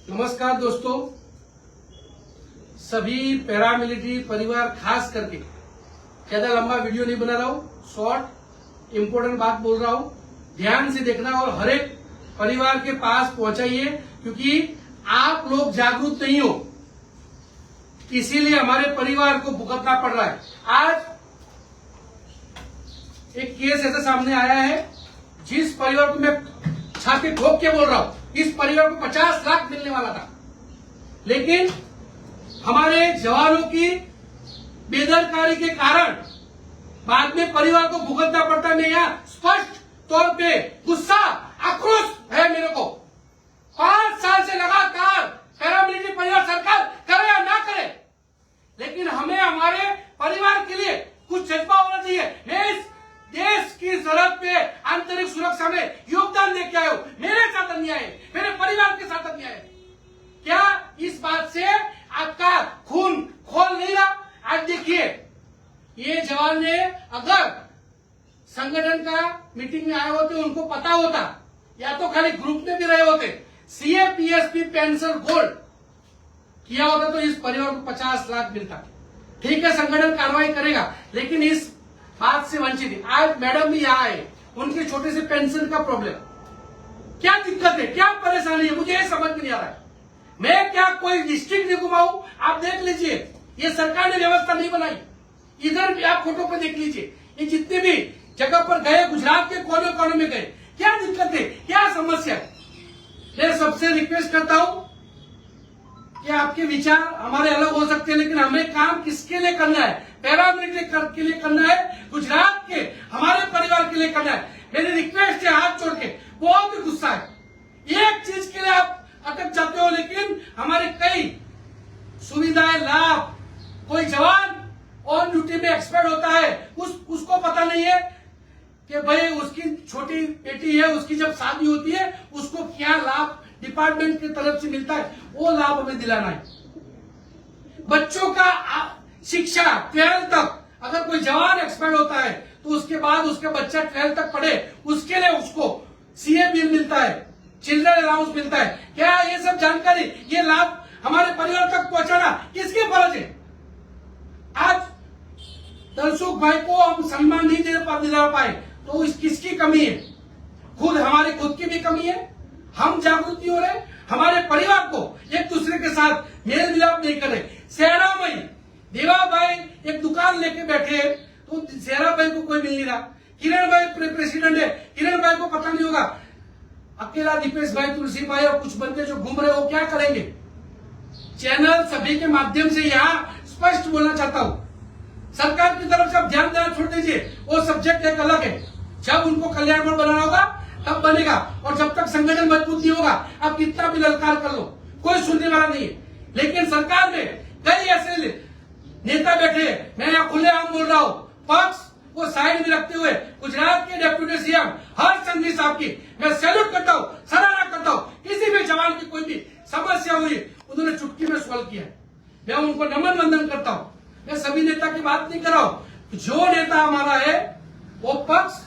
नमस्कार दोस्तों, सभी पैरामिलिट्री परिवार खास करके ज्यादा लंबा वीडियो नहीं बना रहा हूं, शॉर्ट इंपोर्टेंट बात बोल रहा हूं, ध्यान से देखना और हर एक परिवार के पास पहुंचाइए, क्योंकि आप लोग जागरूक नहीं हो, इसीलिए हमारे परिवार को भुगतना पड़ रहा है। आज एक केस ऐसा सामने आया है जिस परिवार को मैं छाती ठोक के बोल रहा हूं, इस परिवार को 50 लाख मिलने वाला था, लेकिन हमारे जवानों की बेदरकारी के कारण बाद में परिवार को भुगतना पड़ता है। मैं यहाँ स्पष्ट तौर पे गुस्सा आक्रोश है मेरे को। 5 साल से लगातार पैरामिलिट्री परिवार सरकार करे या ना करे, लेकिन हमें हमारे परिवार के लिए कुछ जज्बा होना चाहिए। मैं इस देश की सरहद पे आंतरिक सुरक्षा में योगदान देके आया हूं। मेरे साथ अन्याय है, मेरे परिवार के साथ अन्याय है। क्या इस बात से आपका खून खोल नहीं रहा? आज देखिए, ये जवान ने अगर संगठन का मीटिंग में आए होते, उनको पता होता, या तो खाली ग्रुप में भी रहे होते, सीए पीएसपी पेंशन गोल्ड किया होता तो इस परिवार को 50 लाख मिलता। ठीक है, संगठन कार्रवाई करेगा, लेकिन इस बात से वंचित है। आज मैडम भी यहाँ है, उनके छोटे से पेंशन का प्रॉब्लम, क्या दिक्कत है, क्या परेशानी है, मुझे ये समझ में नहीं आ रहा है। मैं क्या कोई डिस्ट्रिक्ट नहीं घुमाऊं? आप देख लीजिए, ये सरकार ने व्यवस्था नहीं बनाई। इधर भी आप फोटो पर देख लीजिए, ये जितने भी जगह पर गए, गुजरात के कोने कोने में गए, क्या दिक्कत है, क्या समस्या है? मैं सबसे रिक्वेस्ट करता हूं कि आपके विचार हमारे अलग हो सकते हैं, लेकिन हमें काम किसके लिए करना है? पैरामिलिट्री के लिए करना है, गुजरात के हमारे परिवार के लिए करना है। मेरी रिक्वेस्ट है, हाथ जोड़ के, बहुत ही गुस्सा है। एक चीज के लिए आप अटक जाते हो, लेकिन हमारे कई सुविधाएं, लाभ, कोई जवान ऑन ड्यूटी में एक्सपर्ट होता है, उसको पता नहीं है कि भाई उसकी छोटी बेटी है, उसकी जब शादी होती है उसको क्या लाभ डिपार्टमेंट की तरफ से मिलता है, वो लाभ हमें दिलाना है। बच्चों का शिक्षा 12th तक, अगर कोई जवान एक्सपर्ट होता है तो उसके बाद उसका बच्चा 12th तक पढ़े, उसके लिए उसको सीए बिल मिलता है, चिल्ड्रन अलाउंस मिलता है। क्या ये सब जानकारी, ये लाभ हमारे परिवार तक पहुंचाना किसके फर्ज है? आज दलसुख भाई को हम सम्मान नहीं दिला पाए तो किसकी कमी है? हमारे खुद की भी कमी है। हम जागरूक नहीं हो रहे, हमारे परिवार को एक दूसरे के साथ मेल मिलाप नहीं कर रहे। सेहरा भाई, देवा भाई एक दुकान लेके बैठे तो सेहरा भाई को कोई मिल नहीं रहा। किरण भाई प्रेसिडेंट है, किरण भाई को पता नहीं होगा। अकेला दीपेश भाई, तुलसी भाई और कुछ बंदे जो घूम रहे हो, क्या करेंगे? चैनल सभी के माध्यम से यहाँ स्पष्ट बोलना चाहता हूँ, सरकार की तरफ से आप ध्यान देना छोड़ दीजिए, वो सब्जेक्ट एक अलग है। जब उनको कल्याण बोर्ड बनाना होगा तब बनेगा, और जब तक संगठन मजबूत नहीं होगा आप कितना भी ललकार कर लो, कोई सुनने वाला नहीं है। लेकिन सरकार में कई ऐसे नेता बैठे हैं, मैं यहाँ खुलेआम बोल रहा हूँ, पक्ष वो साइड में रखते हुए गुजरात के डिप्टी सीएम हर्ष संघवी साहब की मैं सैल्यूट करता हूँ, सराहना करता हूँ। किसी भी जवान की कोई भी समस्या हुई, उन्होंने चुटकी में सॉल्व किया, मैं उनको नमन वंदन करता हूँ। मैं सभी नेता की बात नहीं कर रहा हूँ, जो नेता हमारा है वो पक्ष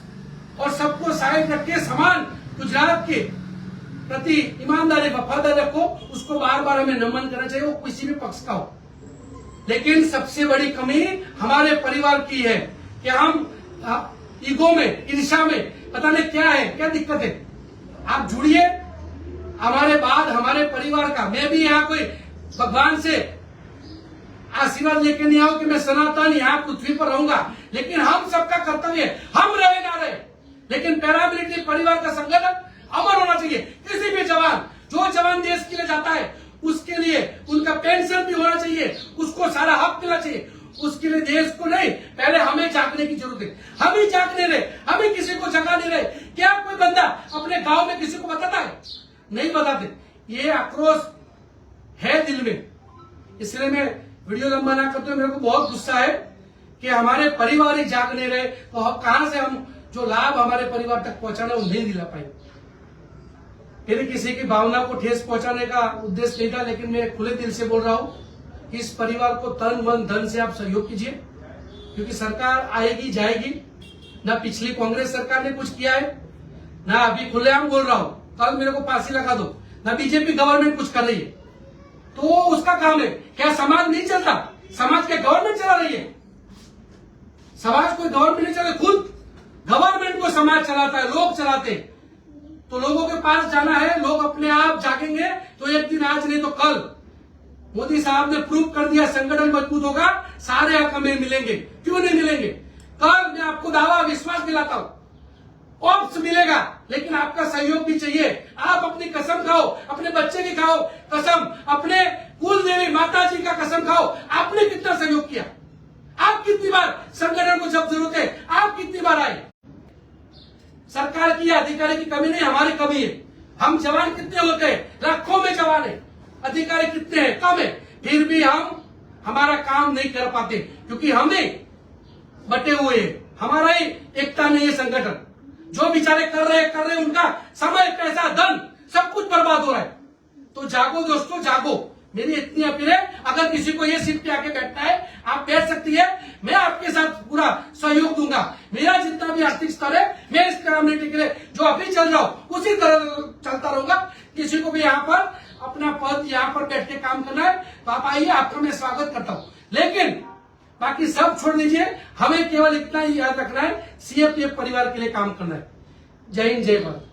और सबको साइड रख के समान गुजरात के प्रति ईमानदारी वफादारी रखो, उसको बार बार हमें नमन करना चाहिए, वो किसी भी पक्ष का हो। लेकिन सबसे बड़ी कमी हमारे परिवार की है कि हम ईगो में, ईर्ष्या में, पता नहीं क्या है, क्या दिक्कत है। आप जुड़िए हमारे बाद हमारे परिवार का। मैं भी यहाँ कोई भगवान से आशीर्वाद लेके नहीं आऊं कि मैं सनातन यहाँ पृथ्वी पर रहूंगा, लेकिन हम सबका कर्तव्य है, हम रहे ना रहे, लेकिन पैरामिलिट्री परिवार का संगठन अमर होना चाहिए। किसी भी जवान, जो जवान देश के लिए जाता है, उसके लिए उनका पेंशन भी होना चाहिए, उसको सारा हक मिलना चाहिए। उसके लिए देश को नहीं, पहले हमें जागने की जरूरत है। हम ही जाग नहीं रहे, हम ही किसी को जगा नहीं रहे। क्या कोई बंदा अपने गांव में किसी को बताता है? नहीं बताते। ये आक्रोश है दिल में, इसलिए मैं वीडियो लंबा ना करते हुए, मेरे को बहुत गुस्सा है कि हमारे परिवार ही जाग नहीं रहे, तो कहां से हम जो लाभ हमारे परिवार तक पहुंचाना वो नहीं दिला पाए। मेरे किसी की भावना को ठेस पहुंचाने का उद्देश्य नहीं था, लेकिन मैं खुले दिल से बोल रहा हूं, इस परिवार को तन मन धन से आप सहयोग कीजिए, क्योंकि सरकार आएगी जाएगी। ना पिछली कांग्रेस सरकार ने कुछ किया है, ना अभी खुलेआम बोल रहा हूं, कल मेरे को फांसी लगा दो, ना बीजेपी गवर्नमेंट कुछ कर रही है, तो उसका काम है। क्या समाज नहीं चलता? समाज क्या गवर्नमेंट चला रही है? समाज कोई गवर्नमेंट नहीं चला, खुद गवर्नमेंट को समाज चलाता है, लोग चलाते हैं। तो लोगों के पास जाना है, लोग अपने आप जागेंगे तो एक दिन, आज नहीं तो कल। मोदी साहब ने प्रूव कर दिया, संगठन मजबूत होगा, सारे हक हमें मिलेंगे। क्यों नहीं मिलेंगे? कल मैं आपको दावा विश्वास दिलाता हूं, ऑप्स मिलेगा, लेकिन आपका सहयोग भी चाहिए। आप अपनी कसम खाओ, अपने बच्चे की खाओ कसम, अपने कुल देवी माता जी का कसम खाओ। आपने कितना सहयोग किया? आप कितनी बार संगठन को जब जरूरत है, आप कितनी बार आए? सरकार की अधिकारी की कमी नहीं, हमारी कमी है। हम जवान कितने होते हैं? लाखों में जवान है। अधिकारी कितने हैं? कम है। फिर भी हम हमारा काम नहीं कर पाते, क्योंकि हमें बटे हुए हैं, हमारा ही एकता नहीं है। संगठन जो बेचारे कर रहे उनका समय, पैसा, धन सब कुछ बर्बाद हो रहा है। तो जागो दोस्तों, जागो। मेरी इतनी अपील है, अगर किसी को ये सीट पे आके बैठना है, आप बैठ सकती है। मैं आपके साथ पूरा सहयोग दूंगा। मेरा जितना भी आर्थिक स्तर है, मैं इस कम्युनिटी के लिए जो अभी चल रहा हूं उसी तरह चलता रहूंगा। किसी को भी यहाँ पर अपना पद, यहाँ पर बैठ के काम करना है तो आप आइए, आपका मैं स्वागत करता हूँ। लेकिन बाकी सब छोड़ दीजिए, हमें केवल इतना ही याद रखना है, सीएपीएफ परिवार के लिए काम करना है। जय हिंद, जय भारत।